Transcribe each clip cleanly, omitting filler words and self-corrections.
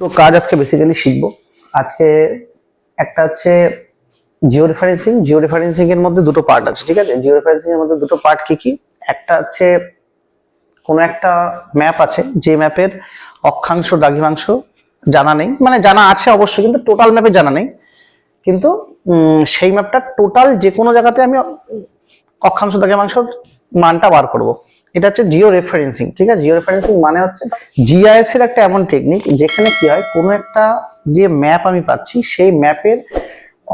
তো কাজ আজকে বেসিক্যালি শিখবো। আজকে একটা হচ্ছে জিও রেফারেন্সিং এর মধ্যে দুটো পার্ট আছে, ঠিক আছে? জিও রেফারেন্সিং এর মধ্যে দুটো পার্ট কি কি? একটা হচ্ছে কোনো একটা ম্যাপ আছে, যে ম্যাপের অক্ষাংশ দ্রাঘিমাংশ জানা নেই, মানে জানা আছে অবশ্যই কিন্তু টোটাল ম্যাপে জানা নেই, কিন্তু সেই ম্যাপটা টোটাল যে কোনো জায়গাতে আমি অক্ষাংশ দ্রাঘিমাংশ মানটা বার করব। এটা হচ্ছে জিও রেফারেন্সিং, ঠিক আছে? জিও রেফারেন্সিং মানে হচ্ছে জিআইএস এর একটা এমন টেকনিক যেখানে কি হয়, কোনো একটা যে ম্যাপ আমি পাচ্ছি সেই ম্যাপের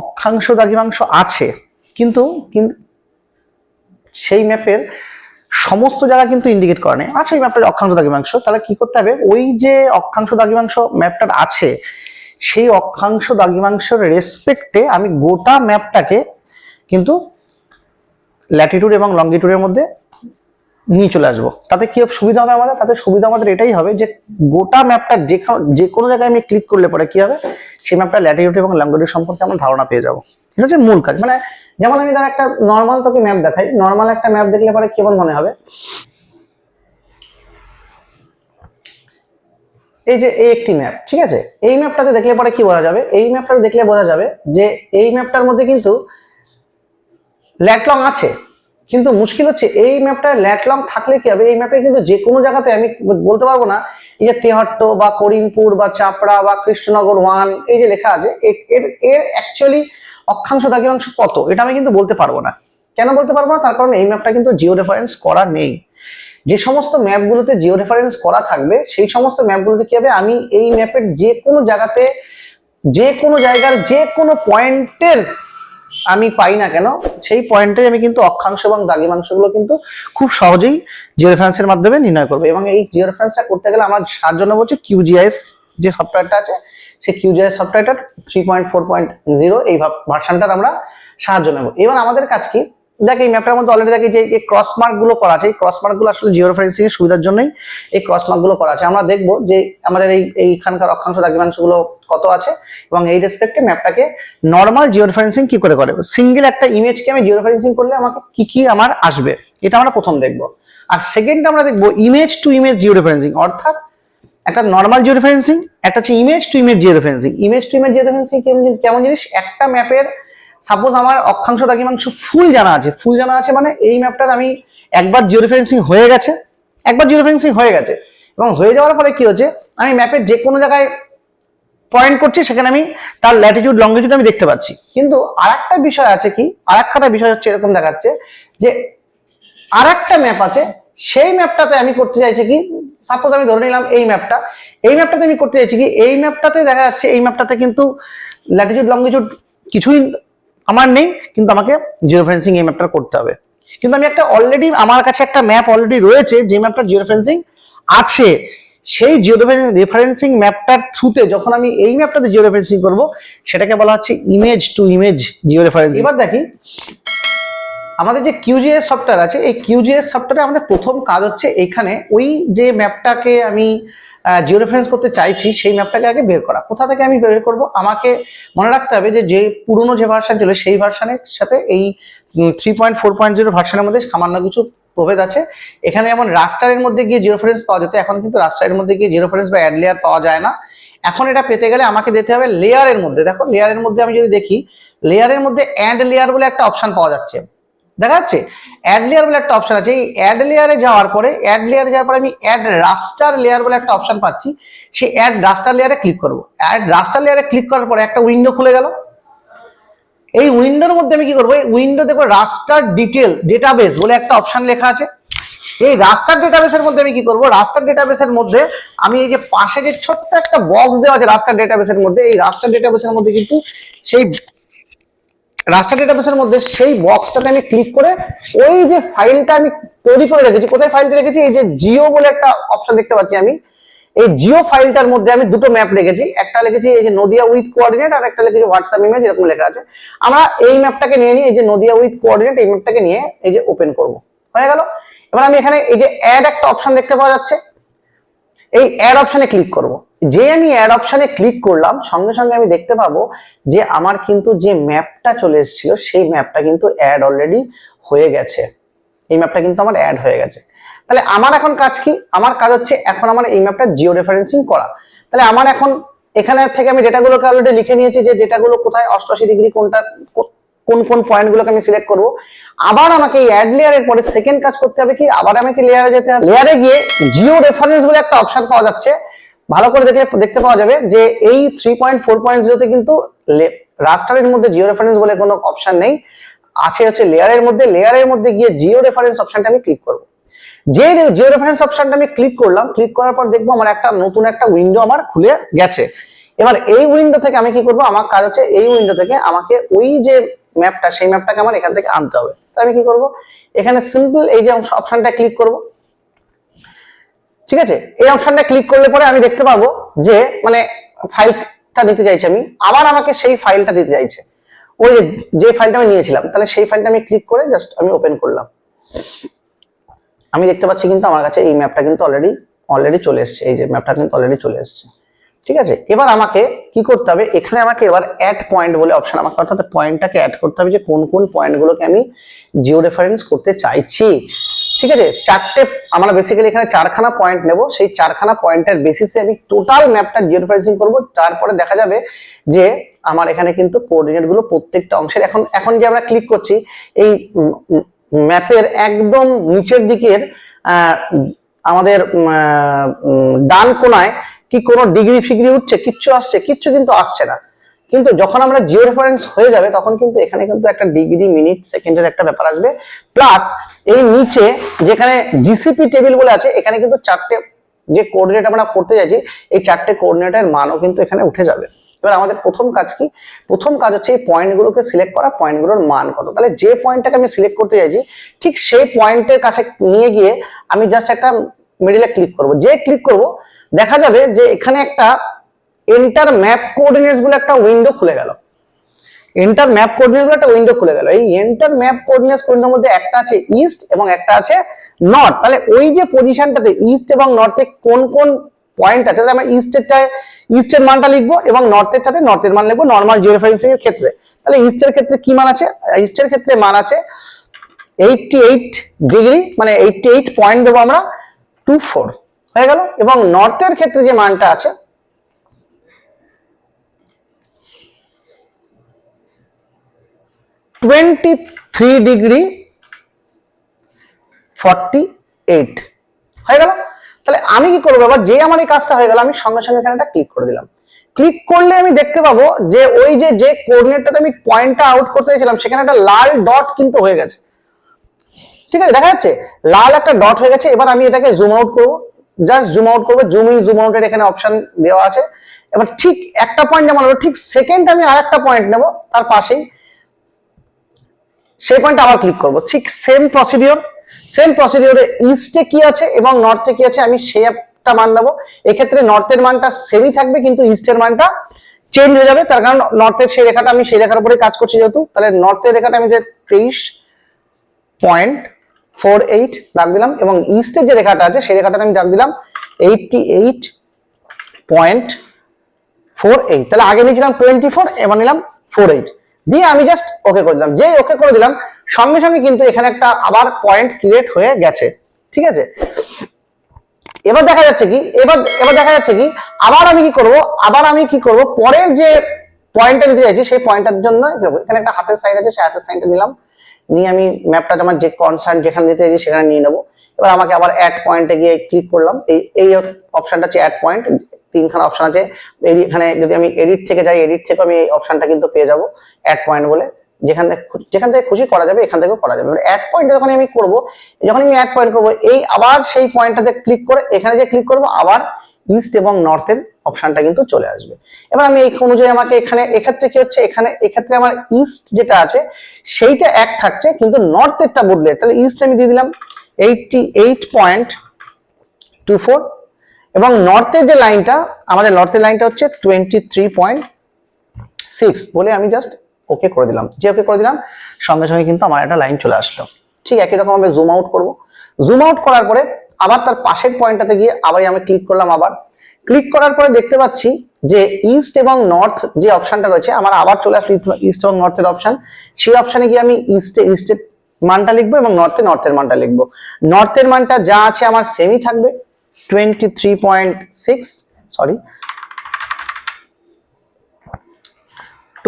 অক্ষাংশ দ্রাঘিমাংশ আছে, কিন্তু সেই ম্যাপের সমস্ত জায়গা কিন্তু ইন্ডিকেট করা নেই। আচ্ছা, এই ম্যাপটার অক্ষাংশ দ্রাঘিমাংশ, তাহলে কি করতে হবে? ওই যে অক্ষাংশ দ্রাঘিমাংশ ম্যাপটার আছে সেই অক্ষাংশ দ্রাঘিমাংশের রেসপেক্টে আমি গোটা ম্যাপটাকে কিন্তু ল্যাটিটিউড এবং লঙ্গিটিউডের মধ্যে নিয়ে চলে আসবো। তাতে কি সুবিধা হবে আমাদের? তাতে সুবিধা আমাদের এটাই হবে যে গোটা ম্যাপটা যে কোনো জায়গায় আমি ক্লিক করলে পরে কি হবে, সেই ম্যাপটা ল্যাটিটিউড এবং লঙ্গিটিউড সম্পর্কে আমরা ধারণা পেয়ে যাবো। এটা হচ্ছে মূল কাজ। মানে যেমন আমি ধর একটা নর্মাল তোকে ম্যাপ দেখাই, নর্মাল একটা ম্যাপ দেখলে পরে কেমন মনে হবে? এই যে এই একটি ম্যাপ, ঠিক আছে? এই ম্যাপটাতে দেখলে পরে কি বোঝা যাবে? এই ম্যাপটা দেখলে বোঝা যাবে যে এই ম্যাপটার মধ্যে কিন্তু ল্যাটলং আছে, কিন্তু মুশকিল হচ্ছে এই ম্যাপটা ল্যাটলং থাকলে কি হবে, এই ম্যাপে কিন্তু যে কোনো জায়গাতে আমি বলতে পারবো না এই যে তেহট্ট বা করিমপুর বা চাপড়া বা কৃষ্ণনগর 1 এই যে লেখা আছে এর এর অ্যাকচুয়ালি অক্ষাংশ দ্রাঘিমাংশ কত, এটা আমি কিন্তু বলতে পারবো না। কেন বলতে পারবো না? তার কারণ এই ম্যাপটা কিন্তু জিও রেফারেন্স করা নেই। যে সমস্ত ম্যাপগুলোতে জিও রেফারেন্স করা থাকবে সেই সমস্ত ম্যাপগুলোতে কি হবে, আমি এই ম্যাপের যে কোনো জায়গাতে যে কোনো জায়গার যে কোনো পয়েন্টের আমি পাই না কেন, সেই পয়েন্টে আমি কিন্তু অক্ষাংশ এবং দ্রাঘিমাংশগুলো কিন্তু খুব সহজেই জিও রেফারেন্সের মাধ্যমে নির্ণয় করবো। এবং এই জিও রেফারেন্সটা করতে গেলে আমার সাহায্য নেবো হচ্ছে কিউজিআইএস যে সফটওয়্যারটা আছে, সেই কিউজিআইএস সফটওয়্যারটার 3.4.0 এই ভার্সনটার আমরা সাহায্য নেব। এবার আমাদের কাজ কি? দেখ, এই ম্যাপটার মধ্যে অলরেডি দেখি যে এই ক্রস মার্ক গুলো করা আছে। এই ক্রস মার্ক গুলো আসলে জিও রেফারেন্সিং এর সুবিধার জন্যই এই ক্রস মার্ক গুলো করা আছে। আমরা দেখবো যে আমাদের এইখানকার অক্ষাংশ দ্রাঘিমাংশ গুলো কত আছে এবং এই রেসপেক্টে ম্যাপটাকে নর্মাল জিও রেফারেন্সিং কি করে করে। সিঙ্গেল একটা ইমেজকে আমি জিও রেফারেন্সিং করলে আমাকে কি কি আমার আসবে, এটা আমরা প্রথম দেখবো। আর সেকেন্ড আমরা দেখবো image to image Jio referencing, অর্থাৎ একটা নর্মাল জিও রেফারেন্সিং, একটা হচ্ছে image to image Jio referencing. Image to image Jio referencing কেমন জিনিস? একটা ম্যাপের সাপোজ আমার অক্ষাংশ দ্রাঘিমাংশ ফুল জানা আছে, মানে এই ম্যাপটার আমি একবার জিও রেফারেন্সিং হয়ে গেছে, এবং হয়ে যাওয়ার পরে কি হচ্ছে, আমি ম্যাপের যে কোনো জায়গায় পয়েন্ট করছি সেখানে আমি তার ল্যাটিটিউড লঙ্গিটিউড আমি দেখতে পাচ্ছি। কিন্তু আরেকটা বিষয় আছে কি, আরেকটা বিষয় হচ্ছে এরকম দেখাচ্ছে যে আরেকটা ম্যাপ আছে, সেই ম্যাপটাতে আমি করতে চাইছি কি, সাপোজ আমি ধরে নিলাম এই ম্যাপটাতে আমি করতে চাইছি কি, এই ম্যাপটাতে দেখা যাচ্ছে এই ম্যাপটাতে কিন্তু ল্যাটিটিউড লঙ্গিটিউড কিছুই আমার নেই, কিন্তু আমাকে জিও রেফারেন্সিং এই ম্যাপটা করতে হবে। কিন্তু আমি একটা অলরেডি আমার কাছে একটা ম্যাপ অলরেডি রয়েছে যে ম্যাপটা জিও রেফারেন্সিং আছে, সেই জিও রেফারেন্সিং ম্যাপটার থ্রুতে যখন আমি এই ম্যাপটাতে জিও রেফারেন্সিং করব, সেটাকে বলা হচ্ছে image to image Jio referencing. এবার দেখি আমাদের যে কিউজিএস সফটওয়্যার আছে, এই কিউজিএস সফটওয়্যারে আমাদের প্রথম কাজ হচ্ছে এখানে ওই যে ম্যাপটাকে আমি জিও রেফারেন্স করতে চাইছি সেই ম্যাপটাকে আগে বের করা। কোথা থেকে আমি বের করব? আমাকে মনে রাখতে হবে যে পুরনো যে ভার্সন ছিল সেই ভার্সনের সাথে এই 3.4.0 ভার্সনের মধ্যে সামান্য কিছু প্রভেদ আছে। এখানে যেমন রাস্টারের মধ্যে গিয়ে জিও রেফারেন্স পাওয়া যেত, এখন কিন্তু রাস্টারের মধ্যে গিয়ে জিও রেফারেন্স বা অ্যাড লেয়ার পাওয়া যায় না। এখন এটা পেতে গেলে আমাকে দিতে হবে লেয়ারের মধ্যে। দেখো, লেয়ারের মধ্যে আমি যদি দেখি, লেয়ারের মধ্যে অ্যাড লেয়ার বলে একটা অপশন পাওয়া যাচ্ছে, দেখা যাচ্ছে অ্যাড লেয়ার বলে একটা অপশন আছে। এই অ্যাড লেয়ারে যাওয়ার পরে আমি অ্যাড রাস্টার লেয়ার বলে একটা অপশন পাচ্ছি, সেই অ্যাড রাস্টার লেয়ারে ক্লিক করব। অ্যাড রাস্টার লেয়ারে ক্লিক করার পরে একটা উইন্ডো খুলে গেল। এই উইন্ডোর মধ্যে আমি কি করবো, এই উইন্ডো দেখো রাস্টার ডিটেল ডেটাবেস বলে একটা অপশন লেখা আছে। এই রাস্টার ডেটাবেসের মধ্যে আমি কি করব, রাস্টার ডেটাবেসের মধ্যে আমি এই যে পাশে যে ছোট্ট একটা বক্স দেওয়া আছে রাস্টার ডেটাবেসের মধ্যে, এই রাস্টার ডেটাবেসের মধ্যে কিন্তু সেই রাস্টার ডেটাবেসের মধ্যে সেই বক্সটাতে আমি ক্লিক করে ওই যে ফাইলটা আমি তৈরি করে রেখেছি, কোথায় ফাইলটা রেখেছি, এই যে জিও বলে একটা অপশন দেখতে পাচ্ছি আমি, এই জিও ফাইলটার মধ্যে আমি দুটো ম্যাপ রেখেছি। একটা লিখেছি এই যে নদিয়া উইথ কোঅর্ডিনেট, আর একটা লিখেছি হোয়াটসঅ্যাপ ইমেজ, এরকম লেখা আছে। আমরা এই ম্যাপটাকে নিয়ে নিই, এই যে নদিয়া উইথ কোঅর্ডিনেট, এই ম্যাপটাকে নিয়ে এই যে ওপেন করব, হয়ে গেল। এবার আমি এখানে এই যে অ্যাড একটা অপশন দেখতে পাওয়া যাচ্ছে, এই অ্যাড অপশনে ক্লিক করব। যে আমি অ্যাড অপশনে ক্লিক করলাম, সঙ্গে সঙ্গে আমি দেখতে পাবো যে আমার কিন্তু যে ম্যাপটা চলে এসেছিল সেই ম্যাপটা কিন্তু অ্যাড অলরেডি হয়ে গেছে। এই ম্যাপটা কিন্তু আমার অ্যাড হয়ে গেছে। তাহলে আমার এখন কাজ কি? আমার কাজ হচ্ছে এখন আমার এই ম্যাপটা জিও রেফারেন্সিং করা। তাহলে আমার এখন এখানে থেকে আমি ডেটাগুলোকে অলরেডি লিখে নিয়েছি যে ডেটাগুলো কোথায় 88° কোনটা কোন কোন পয়েন্টগুলোকে আমি সিলেক্ট করব। আবার আমাকে এই অ্যাড লেয়ারের পরে সেকেন্ড কাজ করতে হবে কি, আবার আমাকে লেয়ারে যেতে হবে। লেয়ারে গিয়ে জিও রেফারেন্স বলে একটা অপশন পাওয়া যাচ্ছে, ভালো করে দেখলে দেখতে পাওয়া যাবে যে এই 3.4.0 তে কিন্তু রাস্টারের মধ্যে জিও রেফারেন্স বলে কোনো অপশন নেই, আছে হচ্ছে লেয়ারের মধ্যে। লেয়ারের মধ্যে গিয়ে জিও রেফারেন্স অপশনটা আমি ক্লিক করব। যে জিও রেফারেন্স অপশনটা আমি ক্লিক করলাম, ক্লিক করার পর দেখবো আমার একটা নতুন একটা উইন্ডো আমার খুলে গেছে। এবার এই উইন্ডো থেকে আমি কি করব, আমার কাজ হচ্ছে এই উইন্ডো থেকে আমাকে ওই যে ম্যাপটা, সেই ম্যাপটাকে আমার এখান থেকে আনতে হবে। তো আমি কি করব, এখানে সিম্পল এই যে অপশনটা ক্লিক করব। ঠিক আছে, এই অপশনটা ক্লিক করলে পরে আমি দেখতে পাবো যে মানে ফাইলটা দিতে চাইছে, আমি আবার আমাকে সেই ফাইলটা দিতে চাইছে, ওই যে ফাইলটা আমি নিয়েছিলাম। তাহলে সেই ফাইলটা আমি ক্লিক করে জাস্ট আমি ওপেন করলাম। আমি দেখতে পাচ্ছি কিন্তু আমার কাছে এই ম্যাপটা কিন্তু অলরেডি চলে এসেছে, এই যে ম্যাপটা কিন্তু অলরেডি চলে এসেছে। ঠিক আছে, এবার আমাকে কি করতে হবে, এখানে আমাকে এবার অ্যাড পয়েন্ট বলে অপশন, আমাকে অর্থাৎ পয়েন্টটাকে অ্যাড করতে হবে যে কোন কোন পয়েন্টগুলোকে আমি জিও রেফারেন্স করতে চাইছি। ঠিক আছে, চারটে আমরা বেসিক্যালি এখানে 4খানা পয়েন্ট নেব, সেই 4খানা পয়েন্টের বেসিসে আমি টোটাল ম্যাপটা জিও রেফারেন্সিং করব। তারপরে দেখা যাবে যে আমার এখানে কিন্তু কোঅর্ডিনেট গুলো প্রত্যেকটা অংশের, এখন যে আমরা ক্লিক করছি এই ম্যাপের একদম নিচের দিকের আমাদের ডান কোনায় কি কোনো ডিগ্রি ফিগ্রি উঠছে, কিচ্ছু আসছে, কিচ্ছু কিন্তু আসছে না। কিন্তু যখন আমরা জিও রেফারেন্স হয়ে যাবে তখন কিন্তু এখানে কিন্তু একটা ডিগ্রি, মিনিট, সেকেন্ডের একটা ব্যাপার আসবে। প্লাস এই নিচে যেখানে জিসিপি টেবিল বলে আছে, এখানে কিন্তু চারটে যে কোঅর্ডিনেট আমরা করতে যাচ্ছি, এই চারটে কোঅর্ডিনেটের মানও কিন্তু এখানে উঠে যাবে। এবার আমাদের প্রথম কাজ কি, প্রথম কাজ হচ্ছে এই পয়েন্টগুলোকে সিলেক্ট করা, পয়েন্টগুলোর মান কত। তাহলে যে পয়েন্টটাকে আমি সিলেক্ট করতে চাইছি ঠিক সেই পয়েন্টের কাছে নিয়ে গিয়ে আমি জাস্ট একটা মিডিলে ক্লিক করব। যে ক্লিক করব দেখা যাবে যে এখানে একটা এন্টার ম্যাপ কোঅর্ডিনেটস বলে একটা উইন্ডো খুলে গেল। এন্টার ম্যাপ কোঅর্ডিনেটস বলে একটা উইন্ডো খুলে গেল। এই এন্টার ম্যাপ কোঅর্ডিনেটস উইন্ডোর মধ্যে একটা আছে ইস্ট এবং একটা আছে নর্থ। তাহলে ওই যে পজিশনটাতে ইস্ট এবং নর্থে কোন কোন পয়েন্ট আছে, তাহলে আমরা ইস্টের মানটা লিখবো এবং নর্থের সাথে নর্থের মান লিখবো নরমাল জিও রেফারেন্সিং এর ক্ষেত্রে। তাহলে ইস্টের ক্ষেত্রে কি মান আছে, ইস্টের ক্ষেত্রে মান আছে 88°, মানে 88 পয়েন্ট দেবো আমরা 24 হয়ে গেল। এবং নর্থের ক্ষেত্রে যে মানটা আছে 23°48 হয়ে গেল। তাহলে আমি কি করবো, এবার যে আমার এই কাজটা হয়ে গেল, আমি সঙ্গে সঙ্গে এখানে একটা ক্লিক করে দিলাম। ক্লিক করলে আমি দেখতে পাবো যে ওই যে কোঅর্ডিনেটটাতে আমি পয়েন্টটা আউট করতে চাইছিলাম সেখানে একটা লাল ডট কিন্তু হয়ে গেছে। ঠিক আছে, দেখা যাচ্ছে লাল একটা ডট হয়ে গেছে। এবার আমি এটাকে জুম আউট করবো, জাস্ট জুম আউট করবো, জুম ইন জুম আউটের এখানে অপশন দেওয়া আছে। এবার ঠিক একটা পয়েন্ট যেমন হলো, ঠিক সেকেন্ড আমি আরেকটা পয়েন্ট নেব তার পাশেই, সেই পয়েন্টে আবার ক্লিক করবো। ঠিক সেম প্রসিডিওরে ইস্টে কি আছে এবং নর্থে কি আছে আমি সেই একটা মান নেবো। এক্ষেত্রে নর্থের মানটা সেমই থাকবে কিন্তু ইস্টের মানটা চেঞ্জ হয়ে যাবে, তার কারণ নর্থের সেই রেখাটা আমি সেই রেখার উপরে কাজ করছি যেহেতু। তাহলে নর্থের রেখাটা আমি 23.48 দাগ দিলাম এবং ইস্টের যে রেখাটা আছে সেই রেখাটা আমি দাগ দিলাম 88.48। তাহলে আগে নিয়েছিলাম 24, এবার নিলাম 48 দিয়ে আমি জাস্ট ওকে করে দিলাম। যে ওকে করে দিলাম সঙ্গে সঙ্গে কিন্তু এখানে একটা আবার পয়েন্ট ক্রিয়েট হয়ে গেছে। ঠিক আছে, এবার দেখা যাচ্ছে কি, এবার দেখা যাচ্ছে কি আবার আমি কি করব, পরের যে পয়েন্টটা দিতে চাইছি সেই পয়েন্টটার জন্য এখানে একটা হাতের সাইন আছে, সেই হাতের সাইনটা নিলাম, নিয়ে আমি ম্যাপটা আমার যে কনসার্ন যেখানে দিতে চাইছি সেখানে নিয়ে নেবো। এবার আমাকে আবার অ্যাড পয়েন্টে গিয়ে ক্লিক করলাম। এই অপশনটা হচ্ছে অ্যাড পয়েন্ট, তিনখানা অপশন আছে। এখানে যদি আমি এডিট থেকে যাই, এডিট থেকে আমি এই অপশনটা কিন্তু পেয়ে যাবো অ্যাড পয়েন্ট বলে, যেখান থেকে খুশি করা যাবে, এখান থেকেও করা যাবে। অ্যাড পয়েন্ট যখন আমি করব, যখন আমি অ্যাড পয়েন্ট করবো, এই আবার সেই পয়েন্টটাতে ক্লিক করে এখানে যে ক্লিক করবো আবার ইস্ট এবং নর্থের অপশনটা কিন্তু চলে আসবে। এবার আমি এই অনুযায়ী আমাকে এক্ষেত্রে কি হচ্ছে, এক্ষেত্রে আমার ইস্ট যেটা আছে সেইটা এক থাকছে কিন্তু নর্থেরটা বদলে, তাহলে ইস্ট আমি দিয়ে দিলাম 88.24 এবং নর্থের যে লাইনটা, আমাদের নর্থের লাইনটা হচ্ছে 23.6 বলে আমি জাস্ট ওকে করে দিলাম। যে ওকে করে দিলাম সঙ্গে সঙ্গে কিন্তু আমার একটা লাইন চলে আসলো। ঠিক একই রকম আমি জুম আউট করবো। জুম আউট করার পরে আবার তার পাশের পয়েন্টটাতে গিয়ে আবার আমি ক্লিক করলাম। আবার ক্লিক করার পরে দেখতে পাচ্ছি যে ইস্ট এবং নর্থ যে অপশনটা রয়েছে আমার আবার চলে আসলো ইস্ট এবং নর্থের অপশন। সেই অপশনে গিয়ে আমি ইস্টের মানটা লিখবো এবং নর্থের মানটা লিখবো। নর্থের মানটা যা আছে আমার সেমই থাকবে 23.6, সরি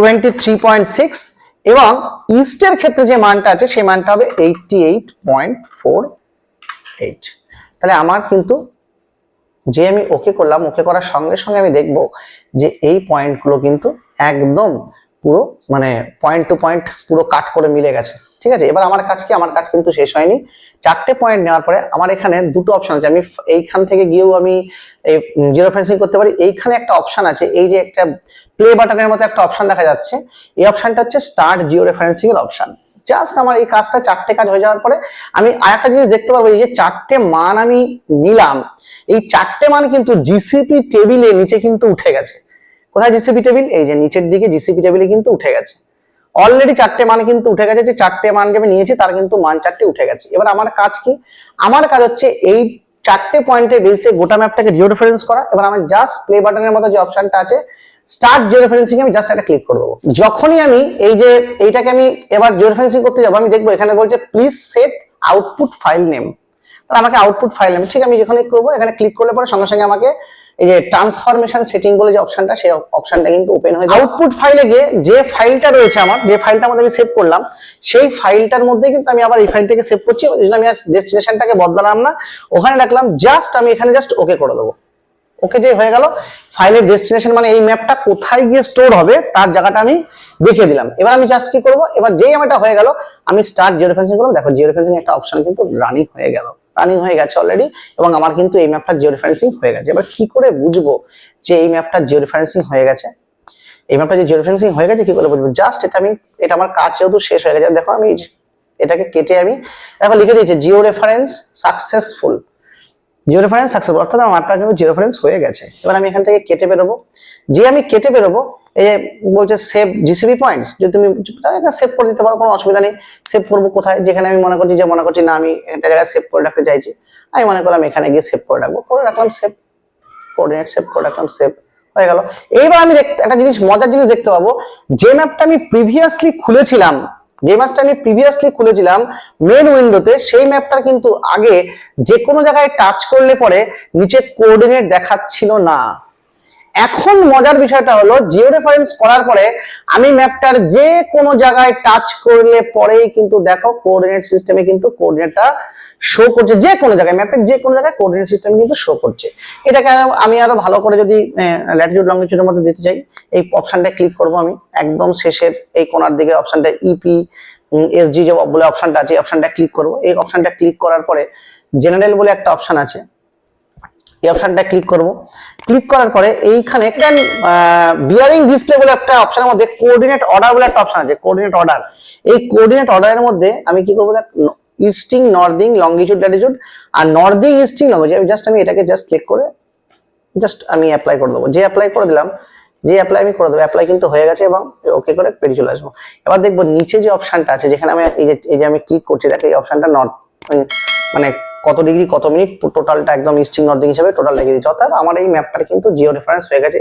23.6 এবং ইস্টের ক্ষেত্রে যে মানটা আছে সেই মানটা হবে 88.48। তাহলে আমার কিন্তু যে আমি ওকে করলাম, ওকে করার সঙ্গে সঙ্গে আমি দেখব যে এই পয়েন্টগুলো কিন্তু একদম পুরো মানে পয়েন্ট টু পয়েন্ট পুরো কাট করে মিলে গেছে। ঠিক আছে, এবার আমার কাজ কি, আমার কাজ কিন্তু শেষ হয়নি। 4টে পয়েন্ট নেওয়ার পরে আমার এখানে দুটো অপশন আছে, আমি এইখান থেকে গিয়েও আমি এই জিরো রেফারেন্সিং করতে পারি। এইখানে একটা অপশন আছে, এই যে একটা প্লে বাটনের মতো একটা অপশন দেখা যাচ্ছে, এই অপশনটা হচ্ছে স্টার্ট জিও রেফারেন্সিং এর অপশন। জাস্ট আমার এই কাজটা 4টে কাজ হয়ে যাওয়ার পরে আমি আরেকটা জিনিস দেখতে পারবো, এই যে 4টে মান আমি নিলাম, এই 4টে মান কিন্তু জিসিপি টেবিলে নিচে কিন্তু উঠে গেছে। কোথায় জিসিপি টেবিল? এই যে নিচের দিকে জিসিপি টেবিলে কিন্তু উঠে গেছে। অলরেডি 4টে মান কিন্তু উঠে গেছে, যে 4টে মান আমি নিয়েছি তার কিন্তু মান 4টে উঠে গেছে। এবার আমার কাজ কি, আমার কাজ হচ্ছে এই 4টে পয়েন্টের বেসে গোটা ম্যাপটাকে জিও রেফারেন্স করা। এবার আমি জাস্ট প্লে বাটনের মতো যে অপশনটা আছে স্টার্ট জিও রেফারেন্সিং, আমি জাস্ট এটা ক্লিক করব। যখনই আমি এই যে এইটাকে আমি এবার জিও রেফারেন্সিং করতে যাব, আমি দেখবো এখানে বলছে please set output file name. তাহলে আমাকে আউটপুট ফাইল নেম, ঠিক আমি যেখানে করবো এখানে ক্লিক করলে পরে সঙ্গে সঙ্গে আমাকে এই যে ট্রান্সফরমেশন সেটিং বলে যে অপশনটা, সেই অপশনটা কিন্তু ওপেন হয়ে যায়। আউটপুট ফাইলে গিয়ে যে ফাইলটা রয়েছে আমার, যে ফাইলটার মধ্যে আমি সেভ করলাম, সেই ফাইলটার মধ্যে কিন্তু আমি আবার এই ফাইলটাকে সেভ করছি। ওই জন্য আমি আর ডেস্টিনেশনটাকে বদলালাম না, ওখানে রাখলাম। জাস্ট আমি এখানে জাস্ট ওকে করে দেবো। ওকে যে হয়ে গেল, ফাইলের ডেস্টিনেশন মানে এই ম্যাপটা কোথায় গিয়ে স্টোর হবে তার জায়গাটা আমি দেখিয়ে দিলাম। এবার আমি জাস্ট কি করবো, এবার যেই আমারটা হয়ে গেল আমি স্টার্ট জিও রেফারেন্সিং করলাম। দেখো জিও রেফারেন্সিং একটা অপশন কিন্তু রানিং হয়ে গেল, রানিং হয়ে গেছে অলরেডি, এবং আমার কিন্তু এই ম্যাপটা জিও রেফারেন্সিং হয়ে গেছে। এবার কি করে বুঝবো যে এই ম্যাপটা জিও রেফারেন্সিং হয়ে গেছে? এই ম্যাপটা যে জিও রেফারেন্সিং হয়ে গেছে কি করে বুঝবো? জাস্ট এটা আমার কাজ যেহেতু শেষ হয়ে গেছে, দেখো আমি এটাকে কেটে আমি দেখো লিখে দিয়েছি Jio reference successful, Jio reference successful, অর্থাৎ আমার মাপটা কিন্তু জিও রেফারেন্স হয়ে গেছে। এবার আমি এখান থেকে কেটে বেরোবো, যে আমি কেটে বেরোবো এই যে বলছে সেভ জিসিপি পয়েন্টস, যদি তুমি সেভ করে দিতে পারো কোনো অসুবিধা নেই। সেভ করবো কোথায়? যেখানে আমি মনে করছি না আমি একটা জায়গায় সেভ করে রাখতে চাইছি, আমি মনে করলাম এখানে গিয়ে সেভ করে রাখবো, করে রাখলাম সেভ, কোঅর্ডিনেট সেভ করে রাখলাম, সেভ হয়ে গেল। এইবার আমি একটা জিনিস, মজার জিনিস দেখতে পাবো, যে ম্যাপটা আমি প্রিভিয়াসলি খুলেছিলাম, মেন উইন্ডোতে, সেই ম্যাপটার কিন্তু আগে যে কোনো জায়গায় টাচ করলে পরে নিচে কোঅর্ডিনেট দেখাচ্ছিল না। এখন মজার বিষয়টা হলো, জিও রেফারেন্স করার পরে আমি ম্যাপটার যে কোনো জায়গায় টাচ করলে পরেই কিন্তু দেখো কোঅর্ডিনেট সিস্টেমে কিন্তু কোঅর্ডিনেটটা শো করছে, যে কোনো জায়গায়, ম্যাপের যে কোনো জায়গায় কোঅর্ডিনেট সিস্টেম কিন্তু শো করছে। এটাকে আমি আরো ভালো করে যদি ল্যাটিটিউড লংজিটিউডের মধ্যে দিতে চাই, এই অপশনটা ক্লিক করব আমি একদম শেষের এই কোণার দিকে অপশনটা ইপি এসজি যে বলে অপশনটা আছে, এই অপশনটা ক্লিক করব। এই অপশনটা ক্লিক করার পরে জেনারেল বলে একটা অপশন আছে, এই অপশনটা ক্লিক করব। ক্লিক করার পরে এইখানে বিয়ারিং ডিসপ্লে বলে একটা অপশনের মধ্যে কোঅর্ডিনেট অর্ডার বলে একটা অপশন আছে, কোঅর্ডিনেট অর্ডার। এই কোঅর্ডিনেট অর্ডারের মধ্যে আমি কি করবো, ইস্টিং, নর্দিং, লংগিটিউড, ল্যাটিটিউড, আর নর্দিং, ইস্টিং, লংগিটিউড, আমি এটাকে জাস্ট ক্লিক করে জাস্ট আমি অ্যাপ্লাই করে দেবো। যে অ্যাপ্লাই করে দিলাম, যে অ্যাপ্লাই আমি করে দেবো, অ্যাপ্লাই কিন্তু হয়ে গেছে, এবং ওকে করে পেরিয়ে চলে আসবো। এবার দেখবো নিচে যে অপশনটা আছে, যেখানে আমি এই যে আমি ক্লিক করছি, দেখো এই অপশনটা মানে কত ডিগ্রি কত মিনিট টোটালটা একদম ইস্টিং নর্দিং হিসেবে টোটাল লিখে দিচ্ছে, অর্থাৎ আমার এই ম্যাপটার কিন্তু জিও রেফারেন্স হয়ে গেছে।